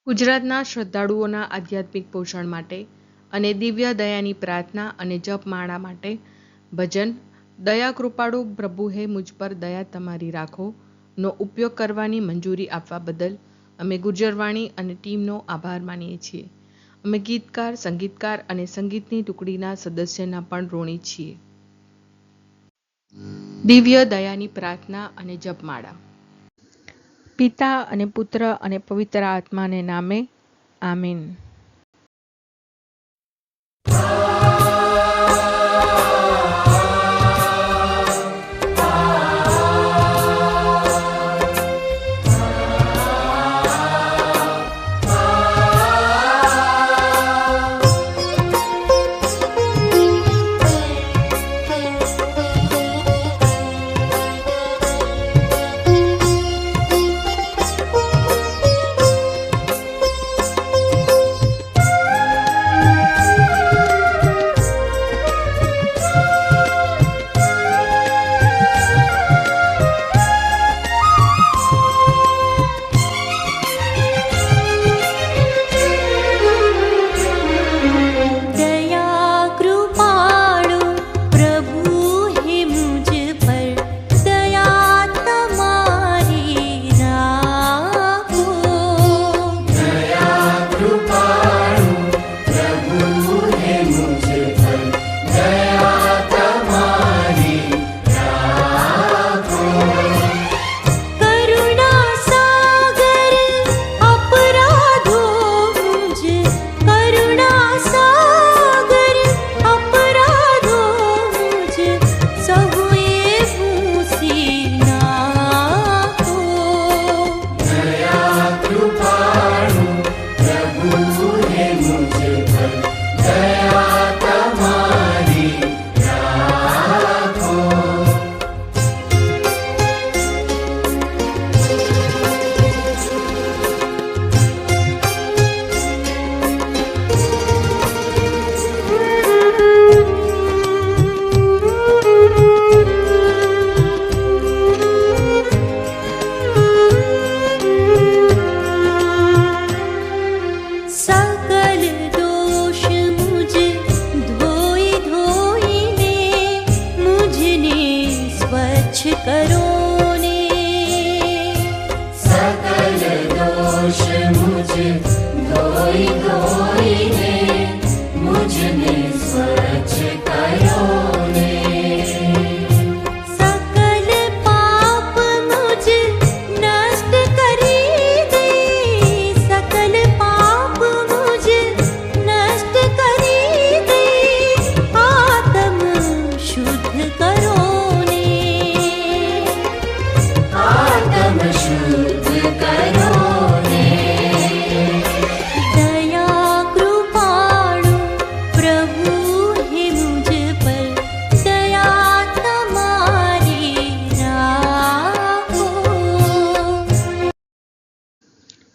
ગુજરાતના શ્રદ્ધાળુઓના આધ્યાત્મિક પોષણ માટે અને દિવ્ય દયાની પ્રાર્થના અને જપમાળા માટે ભજન દયા કૃપાળુ પ્રભુ હે મુજ પર દયા તમારી રાખો નો ઉપયોગ કરવાની મંજૂરી આપવા બદલ અમે ગુર્જરવાણી અને ટીમનો આભાર માનીએ છીએ. અમે ગીતકાર, સંગીતકાર અને સંગીતની ટુકડીના સદસ્યના પણ ઋણી છીએ. દિવ્ય દયાની પ્રાર્થના અને જપમાળા. પિતા અને પુત્ર અને પવિત્ર આત્માને નામે આમીન.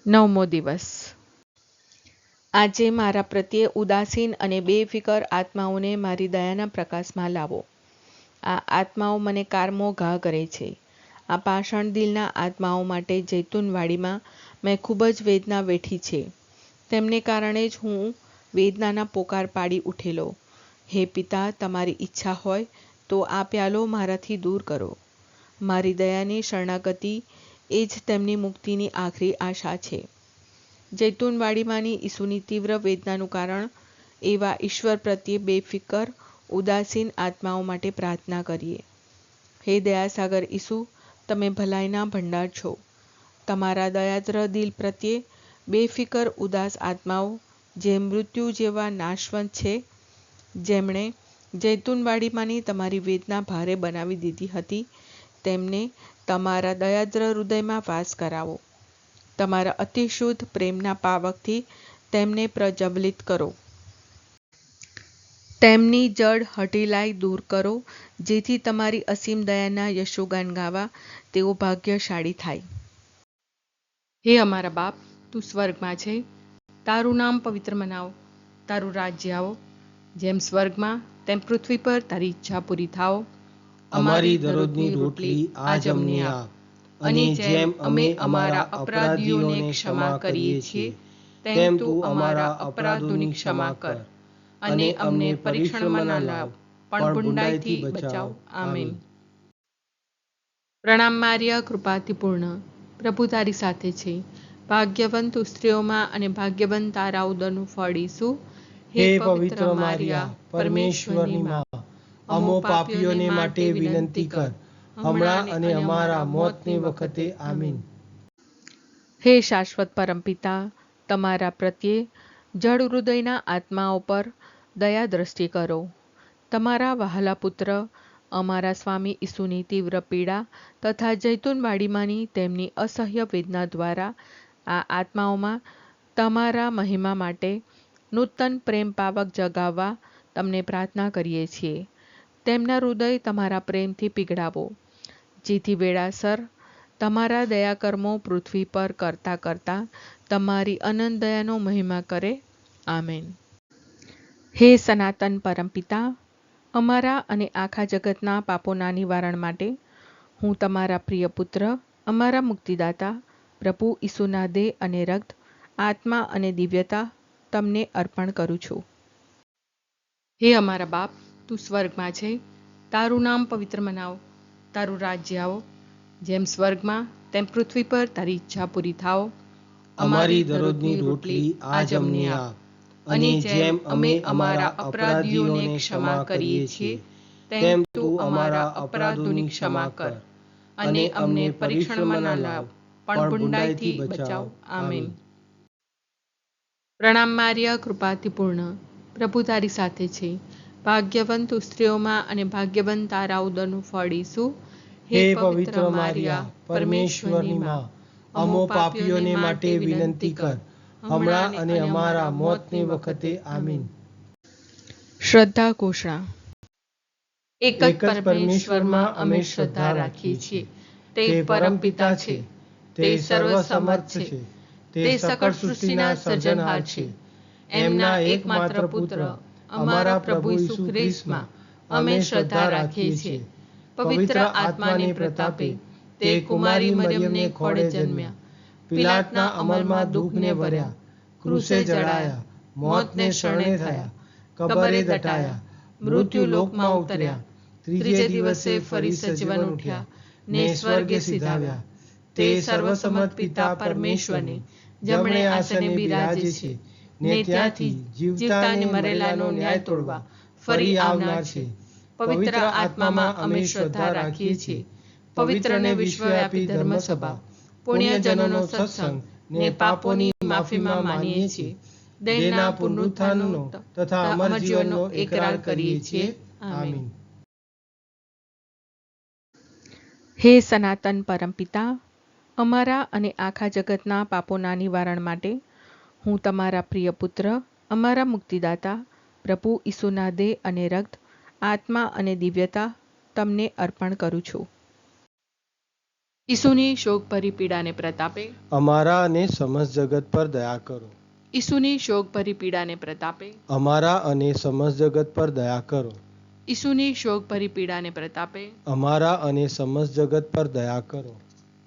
નવમો દિવસ. આજે મારા પ્રત્યે ઉદાસીન અને બેફિકર આત્માઓને મારી દયાના પ્રકાશમાં લાવો. આ આત્માઓ મને કારમો ઘા કરે છે. આ પાષાણ દિલના આત્માઓ માટે જૈતુનવાડીમાં મેં ખૂબ જ વેદના વેઠી છે. તેમને કારણે જ હું વેદનાના પોકાર પાડી ઉઠેલો. હે પિતા, તમારી ઈચ્છા હોય તો આ પ્યાલો મારાથી દૂર કરો. મારી દયાની શરણાગતિ એ જ તેમની મુક્તિની આખરી આશા છે. જૈતુનવાડીમાંની ઈસુની તીવ્ર વેદનાનું કારણ એવા ઈશ્વર પ્રત્યે બેફિકર ઉદાસીન આત્માઓ માટે પ્રાર્થના કરીએ. હે દયાસાગર ઈસુ, તમે ભલાઈના ભંડાર છો. તમારા દયાદ્ર દિલ પ્રત્યે બેફિકર ઉદાસ આત્માઓ જે મૃત્યુ જેવા નાશવંત છે, જેમણે જૈતુનવાડીમાંની તમારી વેદના ભારે બનાવી દીધી હતી, તેમને તમારા દયાદ્ર હૃદયમાં વાસ કરાવો. તમારા અતિશુદ્ધ પ્રેમના પાવકથી તેમને પ્રજ્વલિત કરો. તેમની જડ હઠિલાઈ દૂર કરો, જેથી તમારી અસીમ દયાના યશોગાન ગાવા તેઓ ભાગ્યશાળી થાય. હે અમારા બાપ, તું સ્વર્ગમાં છે, તારું નામ પવિત્ર મનાવો. તારું રાજ્ય આવો. જેમ સ્વર્ગમાં તેમ પૃથ્વી પર તારી ઈચ્છા પૂરી થાઓ. અમારી દરરોજની રોટલી આજ અમને આપ, અને જેમ અમે અમારા અપરાધીઓને ક્ષમા કરીએ છીએ, તેમ તું અમારા અપરાધોની ક્ષમા કર અને અમને પરીક્ષણમાં ના લાવ, પણ બુંડાઈથી બચાવ. આમીન. પ્રણામ મારિયા, કૃપાથી પૂર્ણ, પ્રભુ તારી સાથે છે. ભાગ્યવંત તું સ્ત્રીઓમાં અને ભાગ્યવંત તારા ઉદરનું ફળ ઈસુ. હે પવિત્ર મારિયા, પરમેશ્વરની માં, અમો પાપીઓને માટે વિનંતી કર, હમણાં અને અમારા મોતની વખતે. આમીન. હે શાશ્વત પરમપિતા, તમારા પ્રત્યે જળ હૃદયના આત્માઓ પર દયા દ્રષ્ટિ કરો. તમારા વહાલા પુત્ર અમારા સ્વામી ઈસુની તીવ્ર પીડા તથા જૈતુનવાડીમાંની તેમની અસહ્ય વેદના દ્વારા આ આત્માઓમાં તમારા મહિમા માટે નૂતન પ્રેમ પાવક જગાવવા તમને પ્રાર્થના કરીએ છીએ. તેમના હૃદય તમારા પ્રેમથી પીગળાવો, જેથી વેળાસર તમારા દયાકર્મો પૃથ્વી પર કરતા કરતા તમારી અનંત દયાનો મહિમા કરે. આમેન. હે સનાતન પરમપિતા, અમારા અને આખા જગતના પાપોના નિવારણ માટે હું તમારા પ્રિય પુત્ર, અમારા મુક્તિદાતા પ્રભુ ઈસુના દેહ અને રક્ત, આત્મા અને દિવ્યતા તમને અર્પણ કરું છું. હે અમારા બાપ, તું સ્વર્ગમાં છે, તારું નામ પવિત્ર મનાવો, તારું રાજ્ય આવો, જેમ સ્વર્ગમાં તેમ પૃથ્વી પર તારી ઈચ્છા પૂરી થાઓ. અમારી દરરોજની રોટલી આજ અમને આપ, અને જેમ અમે અમારા અપરાધીઓને ક્ષમા કરીએ છીએ, તેમ તું અમારા અપરાધોની ક્ષમા કર અને અમને પરીક્ષણમાં ના લાવ, પણ બુંડાઈથી બચાવ. આમીન. પ્રણામ મારિયા, કૃપાથી પૂર્ણ, પ્રભુ તારી સાથે છે. ભાગ્યવંત તું સ્ત્રીઓમાં અને ભાગ્યવંત તારા ઉદરનું ફળ ઈસુ. હે પવિત્ર મારિયા, પરમેશ્વરની માં, અમો પાપીઓને માટે વિનંતી કર, હમણાં અને અમારા મોતની વખતે. આમીન. શ્રદ્ધા ઘોષણા. એક એક જ જ પરમેશ્વરમાં અમે શ્રદ્ધા રાખીએ છીએ. તે પરમપિતા છે, તે સર્વસમર્થ છે, તે સકળ સૃષ્ટિના સર્જનહાર છે. એમના એકમાત્ર પુત્ર અમારા પ્રભુ ઈસુ ખ્રિસ્તમાં અમે શ્રદ્ધા રાખીએ છીએ. પવિત્ર આત્માને પ્રતાપે તે કુમારી મરિયમને ખોળે જન્મ્યા, પિલાતના અમલમાં દુઃખને ભર્યા, ક્રૂસે જડાયા, મોતને શરણે થયા, કબરે દટાયા, મૃત્યુ લોકમાં ઉતર્યા, ત્રીજે દિવસે ફરી સજીવન ઉઠ્યા, ને સ્વર્ગે સિધાવ્યા. તે સર્વસમર્થ પિતા પરમેશ્વરને જમણે આસને બિરાજે છે, ને ત્યાંથી જીવતા અને મરેલાનો ન્યાય તોડવા ફરી આવનાર છે. પવિત્ર આત્મામાં અમે શ્રદ્ધા રાખીએ છીએ. પવિત્ર અને વિશ્વવ્યાપી ધર્મસભા, પુણ્યજનોનો સત્સંગ, ને પાપોની માફીમાં માનીએ છીએ. દેહના પુનરુત્થાનનો તથા અમર જીવનનો એકરાર કરીએ છીએ. આમીન. હે સનાતન પરમપિતા, અમારા અને આખા જગતના પાપોના નિવારણ માટે હું તમારા પ્રિય પુત્ર, અમારા મુક્તિદાતા પ્રભુ ઈસુના દેહ અને રક્ત, આત્મા અને દિવ્યતા તમને અર્પણ કરું છું. ઈસુની શોકભરી પીડાને પ્રતાપે અમારા અને સમસ્ત જગત પર દયા કરો. ઈસુની શોકભરી પીડાને પ્રતાપે અમારા અને સમસ્ત જગત પર દયા કરો. ઈસુની શોકભરી પીડાને પ્રતાપે અમારા અને સમસ્ત જગત પર દયા કરો.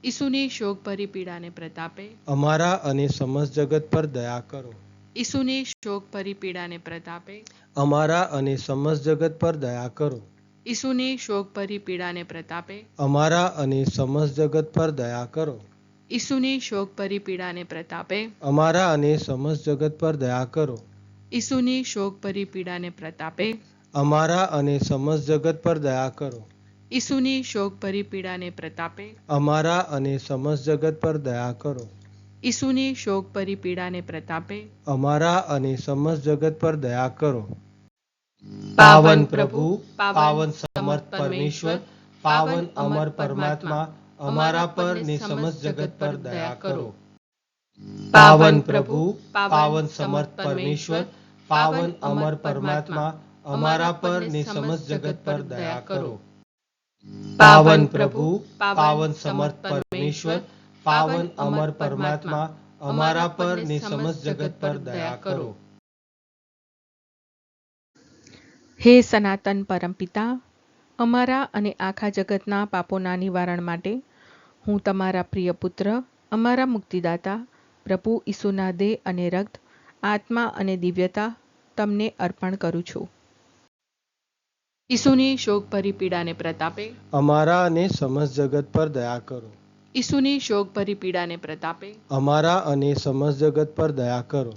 ઈસુની શોકભરી પીડાને પ્રતાપે અમારા અને સમસ્ત જગત પર દયા કરો. ઈસુની શોકભરી પીડાને પ્રતાપે અમારા અને સમસ્ત જગત પર દયા કરો. ઈસુની શોકભરી પીડાને પ્રતાપે અમારા અને સમસ્ત જગત પર દયા કરો. ઈસુની શોકભરી પીડાને પ્રતાપે અમારા અને સમસ્ત જગત પર દયા કરો. ઈસુની શોકભરી પીડાને પ્રતાપે અમારા અને સમસ્ત જગત પર દયા કરો. ઈસુની શોકભરી પીડાને પ્રતાપે અમારા અને સમસ્ત જગત પર દયા કરો. ઈસુની શોકભરી પીડાને પ્રતાપે અમારા અને સમસ્ત જગત પર દયા કરો. પાવન પ્રભુ, પાવન સમર્થ પરમેશ્વર, પાવન અમર પરમાત્મા, અમારા પર ને સમસ્ત જગત પર દયા કરો. પાવન પ્રભુ, પાવન સમર્થ પરમેશ્વર, પાવન અમર પરમાત્મા, અમારા પર ને સમસ્ત જગત પર દયા કરો. પાવન પ્રભુ, પાવન સમર્થ પરમેશ્વર, પાવન અમર પરમાત્મા, અમારા પર ને સમસ્ત જગત પર દયા કરો. હે સનાતન પરમપિતા, અમારા અને આખા જગતના પાપોના નિવારણ માટે હું તમારા પ્રિય પુત્ર, અમારા મુક્તિદાતા પ્રભુ ઈસુના દેહ અને રક્ત, આત્મા અને દિવ્યતા તમને અર્પણ કરું છું. ઈસુની શોકભરી પીડાને પ્રતાપે, અમારા અને સમસ્ત જગત પર દયા કરો. ઈસુની શોકભરી પીડાને પ્રતાપે, અમારા અને સમસ્ત જગત પર દયા કરો.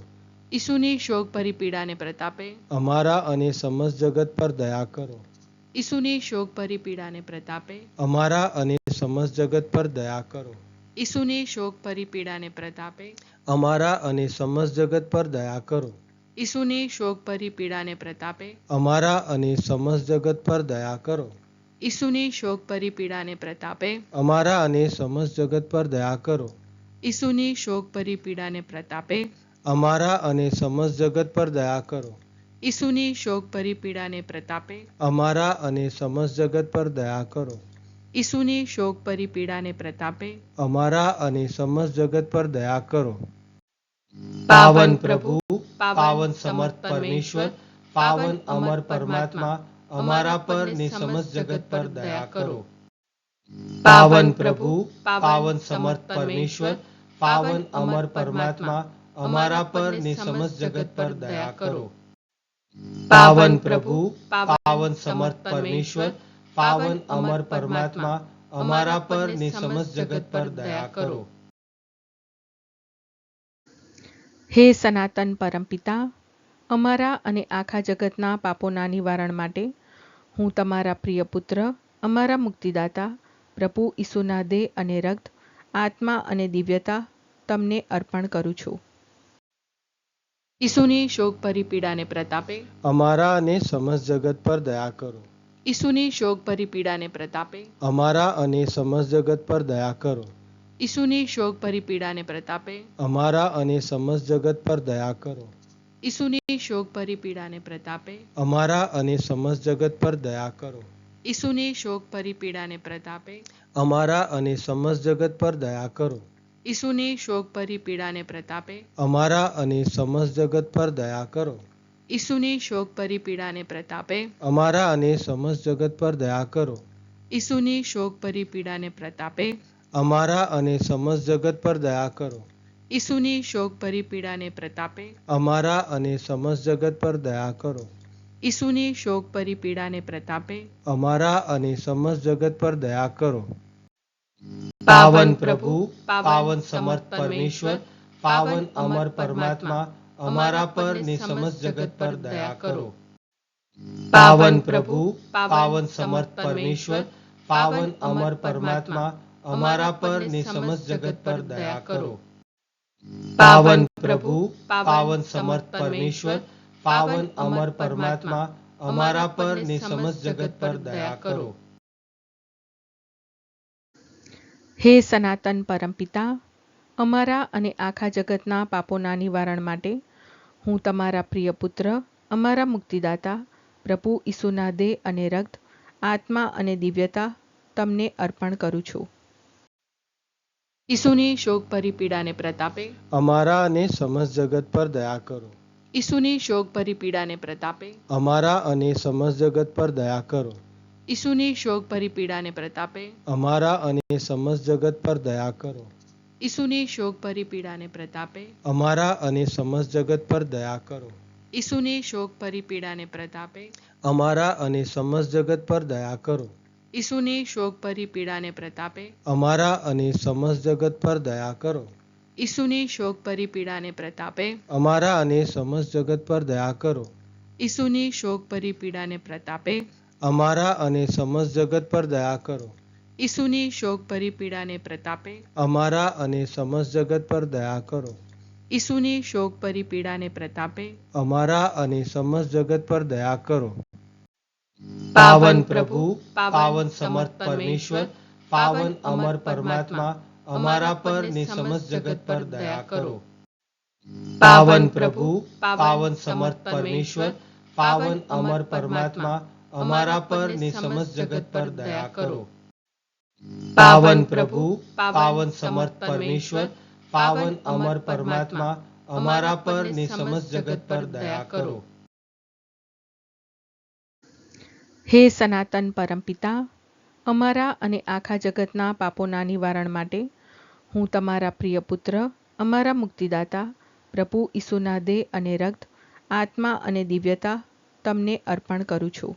ઈસુની શોકભરી પીડાને પ્રતાપે, અમારા અને સમસ્ત જગત પર દયા કરો. ઈસુની શોકભરી પીડાને પ્રતાપે, અમારા અને સમસ્ત જગત પર દયા કરો. ઈસુની શોકભરી પીડાને પ્રતાપે, અમારા અને સમસ્ત જગત પર દયા કરો. ઈસુની શોકભરી પીડાને પ્રતાપે, અમારા અને સમસ્ત જગત પર દયા કરો. ઈસુની શોકભરી પીડાને પ્રતાપે, અમારા અને સમસ્ત જગત પર દયા કરો. ઈસુની શોકભરી પીડાને પ્રતાપે, અમારા અને સમસ્ત જગત પર દયા કરો. ઈસુની શોકભરી પીડાને પ્રતાપે, અમારા અને સમસ્ત જગત પર દયા કરો. ઈસુની શોકભરી પીડાને પ્રતાપે, અમારા અને સમસ્ત જગત પર દયા કરો. પાવન પ્રભુ, પાવન સમર્થ પરમેશ્વર, પાવન અમર પરમાત્મા, અમારા પર ને સમસ્ત જગત પર દયા કરો. પાવન પ્રભુ, પાવન સમર્થ પરમેશ્વર, પાવન અમર પરમાત્મા, અમારા પર ને સમસ્ત જગત પર દયા કરો. પાવન પ્રભુ, પાવન સમર્થ પરમેશ્વર, પાવન અમર પરમાત્મા, અમારા પર ને સમસ્ત જગત પર દયા કરો. હે સનાતન પરમપિતા, અમારા અને આખા જગતના પાપોના નિવારણ માટે હું તમારા પ્રિય પુત્ર, અમારા મુક્તિદાતા પ્રભુ ઈસુના દેહ અને રક્ત, આત્મા અને દિવ્યતા તમને અર્પણ કરું છું. ઈસુની શોકભરી પીડાને પ્રતાપે, અમારા અને સમસ્ત જગત પર દયા કરો. ઈસુની શોકભરી પીડાને પ્રતાપે, અમારા અને સમસ્ત જગત પર દયા કરો. ઈસુની શોકભરી પીડાને પ્રતાપે, અમારા અને સમસ્ત જગત પર દયા કરો. ઈસુની શોકભરી પીડાને પ્રતાપે, અમારા અને સમસ્ત જગત પર દયા કરો. ઈસુની શોકભરી પીડાને પ્રતાપે, અમારા અને સમસ્ત જગત પર દયા કરો. ઈસુની શોકભરી પીડાને પ્રતાપે, અમારા અને સમસ્ત જગત પર દયા કરો. ઈસુની શોકભરી પીડાને પ્રતાપે, અમારા અને સમસ્ત જગત પર દયા કરો. ઈસુની શોકભરી પીડાને પ્રતાપે, અમારા અને સમસ્ત જગત પર દયા કરો. ઈસુની શોકભરી પીડાને પ્રતાપે, અમારા અને સમસ્ત જગત પર દયા કરો. ઈસુની શોકભરી પીડાને પ્રતાપે, અમારા અને સમસ્ત જગત પર દયા કરો. પાવન પ્રભુ, પાવન સમર્થ પરમેશ્વર, પાવન અમર પરમાત્મા, અમારા પર ને સમસ્ત જગત પર દયા કરો. પાવન પ્રભુ, પાવન સમર્થ પરમેશ્વર, પાવન અમર પરમાત્મા, અમારા પર ને સમસ્ત જગત પર દયા કરો. પાવન પ્રભુ, પાવન સમર્થ પરમેશ્વર, પાવન અમર પરમાત્મા, અમારા પર ને સમસ્ત જગત પર દયા કરો. હે સનાતન પરમપિતા, અમારા અને આખા જગતના પાપોના નિવારણ માટે હું તમારા પ્રિય પુત્ર, અમારા મુક્તિદાતા પ્રભુ ઈસુના દેહ અને રક્ત, આત્મા અને દિવ્યતા તમને અર્પણ કરું છું. ઈસુની શોકભરી પીડાને પ્રતાપે, અમારા અને સમસ્ત જગત પર દયા કરો. ઈસુની શોકભરી પીડાને પ્રતાપે, અમારા અને સમસ્ત જગત પર દયા કરો. ઈસુની શોકભરી પીડાને પ્રતાપે, અમારા અને સમસ્ત જગત પર દયા કરો. ઈસુની શોકભરી પીડાને પ્રતાપે, અમારા અને સમસ્ત જગત પર દયા કરો. ઈસુની શોકભરી પીડાને પ્રતાપે, અમારા અને સમસ્ત જગત પર દયા કરો. ઈસુની શોકભરી પીડાને પ્રતાપે, અમારા અને સમસ્ત જગત પર દયા કરો. ઈસુની શોકભરી પીડાને પ્રતાપે, અમારા અને સમસ્ત જગત પર દયા કરો. ઈસુની શોકભરી પીડાને પ્રતાપે, અમારા અને સમસ્ત જગત પર દયા કરો. ઈસુની શોકભરી પીડાને પ્રતાપે, અમારા અને સમસ્ત જગત પર દયા કરો. ઈસુની શોકભરી પીડાને પ્રતાપે, અમારા અને સમસ્ત જગત પર દયા કરો. પાવન પ્રભુ, પાવન સમર્થ પરમેશ્વર, પાવન અમર પરમાત્મા, અમારા પર ને સમસ્ત જગત પર દયા કરો. પાવન પ્રભુ, પાવન સમર્થ પરમેશ્વર, પાવન અમર પરમાત્મા, અમારા પર ને સમસ્ત જગત પર દયા કરો. પાવન પ્રભુ, પાવન સમર્થ પરમેશ્વર, પાવન અમર પરમાત્મા, અમારા પર ને સમસ્ત જગત પર દયા કરો. હે સનાતન પરમપિતા, અમારા અને આખા જગતના પાપોના નિવારણ માટે હું તમારા પ્રિય પુત્ર, અમારા મુક્તિદાતા પ્રભુ ઈસુના દેહ અને રક્ત, આત્મા અને દિવ્યતા તમને અર્પણ કરું છું.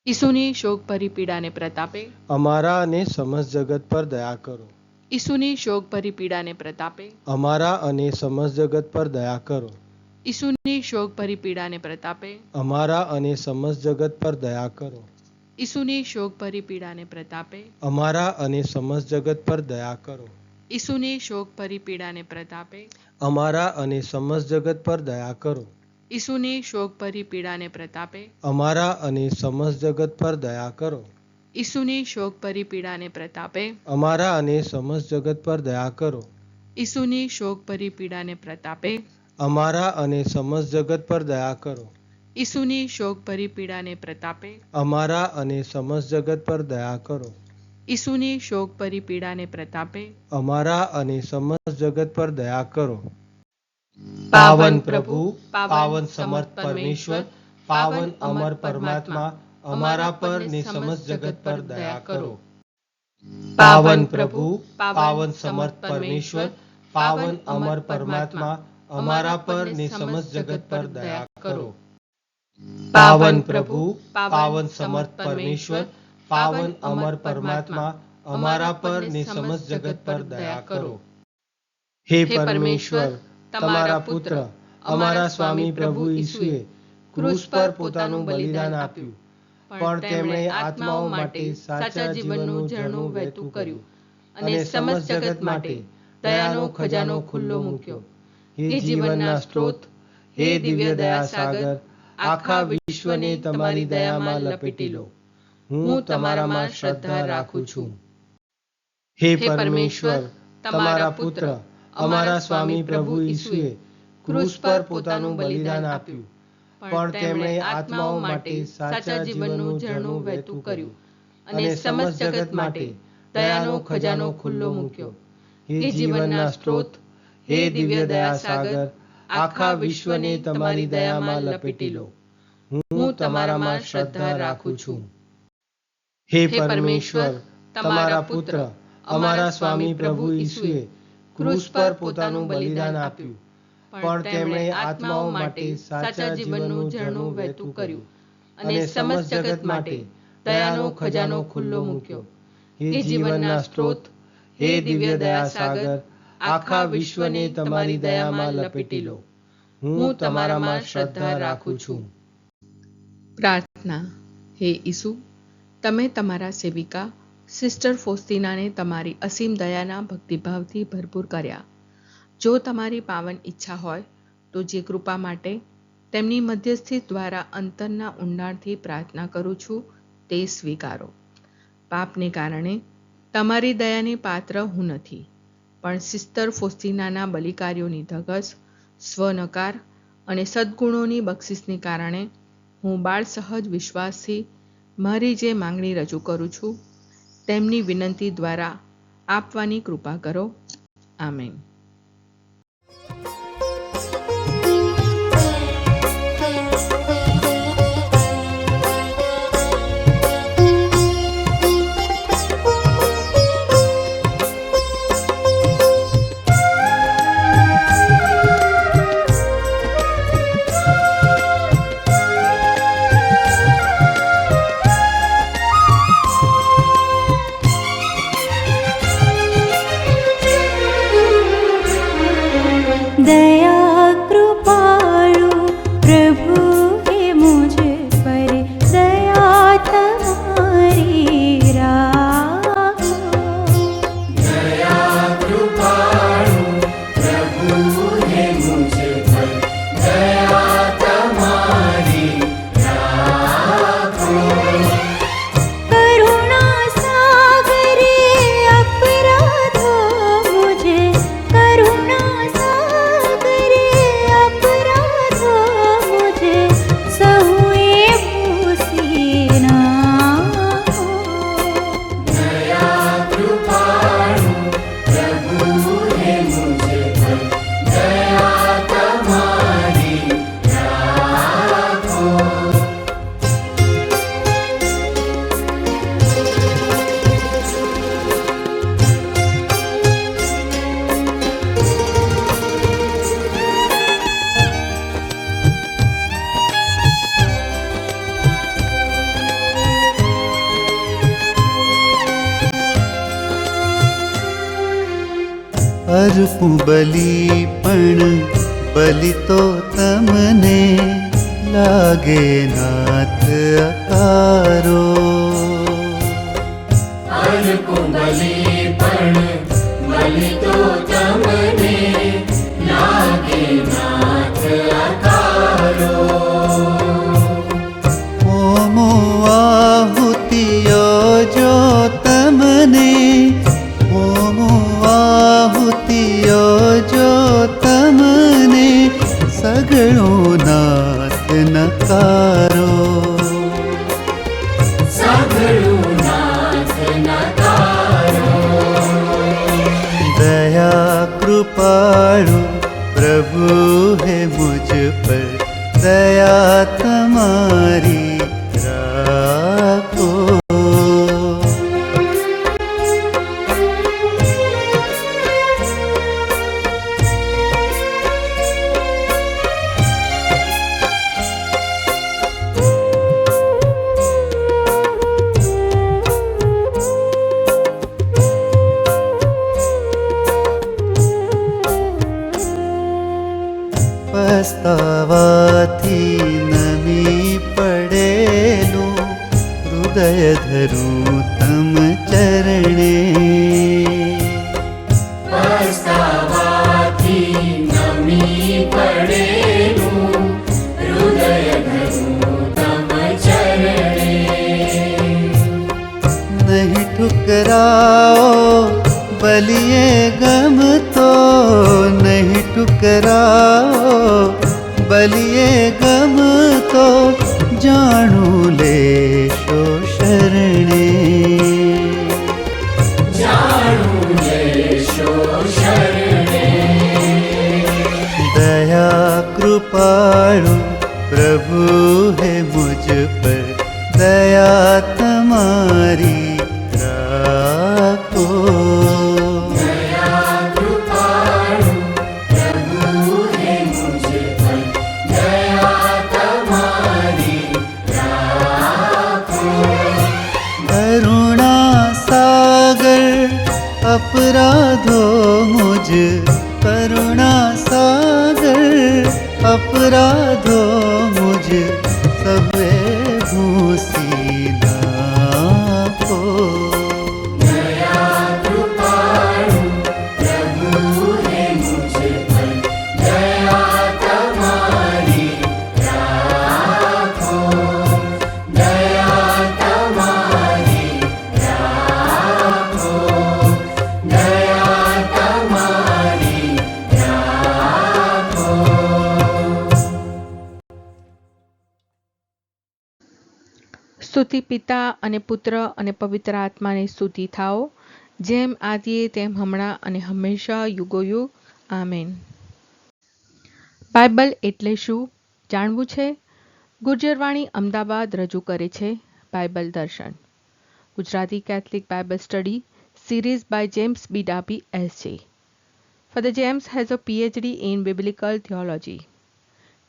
ઈસુની શોકભરી પીડાને પ્રતાપે અમારા અને સમસ્ત જગત પર દયા કરો. ઈસુની શોકભરી પીડાને પ્રતાપે અમારા અને સમસ્ત જગત પર દયા કરો. ઈસુની શોકભરી પીડાને પ્રતાપે અમારા અને સમસ્ત જગત પર દયા કરો. ઈસુની શોકભરી પીડાને પ્રતાપે અમારા અને સમસ્ત જગત પર દયા કરો. ઈસુની શોકભરી પીડાને પ્રતાપે અમારા અને સમસ્ત જગત પર દયા કરો. ઈસુની શોકભરી પીડાને પ્રતાપે અમારા અને સમસ્ત જગત પર દયા કરો. ઈસુની શોકભરી પીડાને પ્રતાપે અમારા અને સમસ્ત જગત પર દયા કરો. ઈસુની શોકભરી પીડાને પ્રતાપે અમારા અને સમસ્ત જગત પર દયા કરો. ઈસુની શોકભરી પીડાને પ્રતાપે અમારા અને સમસ્ત જગત પર દયા કરો. ઈસુની શોકભરી પીડાને પ્રતાપે અમારા અને સમસ્ત જગત પર દયા કરો. પાવન પ્રભુ, પાવન સમર્થ પરમેશ્વર, પાવન અમર પરમાત્મા, અમારા પર ને સમસ્ત જગત પર દયા કરો. પાવન પ્રભુ, પાવન સમર્થ પરમેશ્વર, પાવન અમર પરમાત્મા, અમારા પર ને સમસ્ત જગત પર દયા કરો. પાવન પ્રભુ, પાવન સમર્થ પરમેશ્વર, પાવન અમર પરમાત્મા, અમારા પર ને સમસ્ત જગત પર દયા કરો. હે પરમેશ્વર, તમારા પુત્ર અમારા સ્વામી પ્રભુ ઈસુએ ક્રૂસ પર પોતાનું બલિદાન આપ્યું, પણ તેમણે આત્માઓ માટે સાચા જીવનનું ઝરણું વહેતું કર્યું અને સમસ્ત જગત માટે દયાનો ખજાનો ખુલ્લો મૂક્યો. હે જીવનના સ્ત્રોત, હે દિવ્ય દયા સાગર, આખા વિશ્વને તમારી દયામાં લપેટી લો. હું તમારામાં શ્રદ્ધા રાખું છું. હે પરમેશ્વર, તમારા પુત્ર અમારા સ્વામી પ્રભુ ઈસુએ ક્રૂસ પર પોતાનું બલિદાન આપ્યું, પણ તેમણે આત્માઓ માટે સાચા જીવનનું ઝરણું વહેતું કર્યું અને સમસ્ત જગત માટે દયાનો ખજાનો ખુલ્લો મૂક્યો. હે જીવનના સ્ત્રોત, હે દિવ્ય દયા સાગર, આખા વિશ્વને તમારી દયામાં લપેટી લો. હું તમારામાં શ્રદ્ધા રાખું છું. હે પરમેશ્વર, તમારા પુત્ર અમારા સ્વામી પ્રભુ ઈસુએ ક્રૂસ પર પોતાનું બલિદાન આપ્યું, પણ તેમણે આત્માઓ માટે સાચા જીવનનું ઝરણું વહેતું કર્યું અને સમસ્ત જગત માટે દયાનો ખજાનો ખુલ્લો મૂક્યો. હે જીવનના સ્ત્રોત, હે દિવ્ય દયા સાગર, આખા વિશ્વને તમારી દયામાં લપેટી લો. હું તમારામાં શ્રદ્ધા રાખું છું. પ્રાર્થના. હે ઈસુ, તમે તમારા સેવિકા સિસ્ટર ફોસ્તીનાને તમારી અસીમ દયાના ભક્તિભાવથી ભરપૂર કર્યા. જો તમારી પાવન ઈચ્છા હોય તો જે કૃપા માટે તેમની મધ્યસ્થી દ્વારા અંતરના ઊંડાણથી પ્રાર્થના કરું છું તે સ્વીકારો. પાપને કારણે તમારી દયાને પાત્ર હું નથી, પણ સિસ્ટર ફોસ્તીનાના બલિકાર્યોની ધગસ, સ્વનકાર અને સદ્ગુણોની બક્ષિસને કારણે હું બાળ સહજ વિશ્વાસથી મારી જે માંગણી રજૂ કરું છું તેમની વિનંતી દ્વારા આપવાની કૃપા કરો. આમેન. दया कृपाळु प्रभु हे मुझे पर दया तुम्हारी राखो. दया कृपाळु प्रभु हे मुझे पर दया तुम्हारी राखो. करुणा सागरे अपराधो मुझे, करुणा सागरे अपराधो मुझे सहुए भूसी नाखो. दया कृपाळु प्रभु हे मुझे पर दया तुम्हारी राखो. અર્પું બલિ પણ બલિ તો તમને લાગે નાથ અકારો. અર્પું બલિ પણ બલિ તો તમને લાગે નાથ અકારો. હોમો આહુતિઓ જો તમને, હોમો આહુતિઓ જો તમને સગળો નાથ નકારો. સગળું નાથ નકારો. દયા કૃપાળુ પ્રભુ હે મુझ પર, દયા તમારી રાખો. પસ્તાવાથી નમી પડેલું હૃદય ધરું તમ ચરણે. પસ્તાવાથી નમી પડેલું હૃદય ધરું તમ ચરણે. નહીં ઠુકરાઓ બલિએ ગમતો, નહીં ઠુકરાઓ બલિએ ગમતો, જાણું લેશો શરણે. જાણું લેશો શરણે. દયા કૃપાળુ પ્રભુ હે મુझ પર, દયા તમારી રાખો. દયા કૃપાળુ પ્રભુ હે મુझ પર, દયા તમારી રાખો. કરુણા સાગર અપરાધો મુझ, કરુણા સાગર અપરાધો મુझ સવે ભૂસી નાખો. દયા કૃપાળુ પ્રભુ હે મુझ પર, દયા તમારી રાખો. દયા તમારી રાખો. દયા તમારી રાખો. સ્તુતિ પિતા અને પુત્ર અને પવિત્ર આત્માની સ્તુતિ થાઓ, જેમ આદિએ તેમ હમણાં અને હંમેશા યુગોયુગ. આમેન. બાઇબલ એટલે શું જાણવું છે? ગુર્જરવાણી અમદાવાદ રજૂ કરે છે બાઇબલ દર્શન, Gujarati Catholic Bible study series by James B. Darby SJ. Father James has a PhD in Biblical Theology.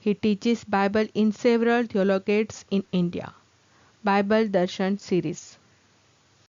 He teaches Bible in several theologiates in India. Bible Darshan series.